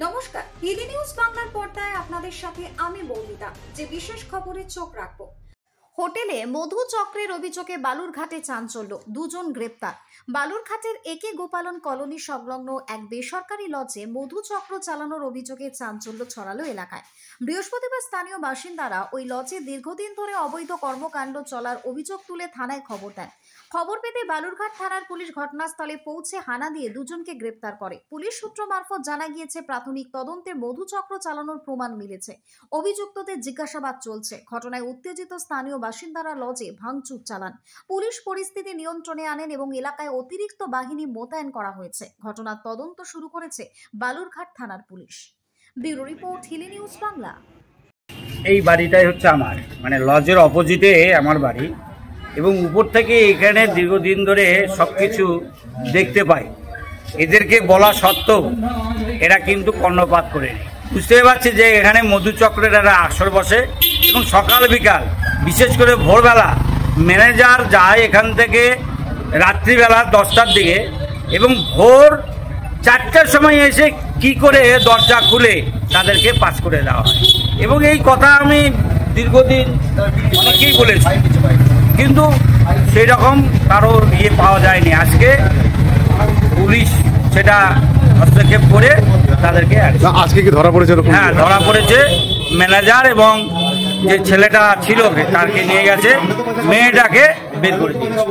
নমস্কার, DD news বাংলার পর্দায় আপনাদের সাথে আমি মৌমিতা। যে বিশেষ খবরে চোখ রাখবো। হোটেলে মধু চক্রের অভিযোগে বালুরঘাটে চাঞ্চল্য, দুজন গ্রেপ্তার। বালুরঘাটের একে গোপালন কলোনি সংলগ্ন এক বেসরকারি লজে মধু চক্র চালানোর অভিযোগে চাঞ্চল্য ছড়ালো এলাকায়। বৃহস্পতিবার স্থানীয় বাসিন্দারা ওই লজে দীর্ঘদিন ধরে অবৈধ কর্মকাণ্ড চলার অভিযোগ তুলে থানায় খবর দেন। খবর পেতে বালুরঘাট থানার পুলিশ ঘটনাস্থলে পৌঁছে হানা দিয়ে দুজনকে গ্রেপ্তার করে। পুলিশ সূত্র মারফত জানা গিয়েছে, প্রাথমিক তদন্তে মধু চক্র চালানোর প্রমাণ মিলেছে। অভিযুক্তদের জিজ্ঞাসাবাদ চলছে। ঘটনায় উত্তেজিত স্থানীয় বাসিন্দারা লজে ভাঙচুর চালান। পুলিশ পরিস্থিতি নিয়ন্ত্রণে আনেন এবং এলাকায় অতিরিক্ত বাহিনী মোতায়েন করা হয়েছে। ঘটনার তদন্ত শুরু করেছে বালুরঘাট থানার পুলিশ। Bureau report, Hili news Bangla. এই বাড়িটাই হচ্ছে আমার, মানে লজের অপোজিটে আমার বাড়ি, এবং উপর থেকে এখানে দীর্ঘদিন ধরে সবকিছু দেখতে পাই। এদেরকে বলা সত্ত্বেও এরা কিন্তু কর্ণপাত করেনি। বুঝতে পারছি যে এখানে মধুচক্রের একটা আসর বসে এবং সকাল বিকাল, বিশেষ করে ভোরবেলা ম্যানেজার যায় এখান থেকে রাত্রিবেলা 10টার দিকে, এবং ভোর 4টার সময় এসে কি করে দরজা খুলে তাদেরকে পাস করে দেওয়া হয়। এবং এই কথা আমি দীর্ঘদিন অনেকেই বলেছি, কিন্তু সেই রকম কারো পাওয়া যায়নি। আজকে পুলিশ সেটা হস্তক্ষেপ করে তাদেরকে আজকে কি ধরা পড়েছে? হ্যাঁ, ধরা পড়েছে। ম্যানেজার এবং যে ছেলেটা ছিল তাকে নিয়ে গেছে, মেয়েটাকে বের করে দিয়েছে।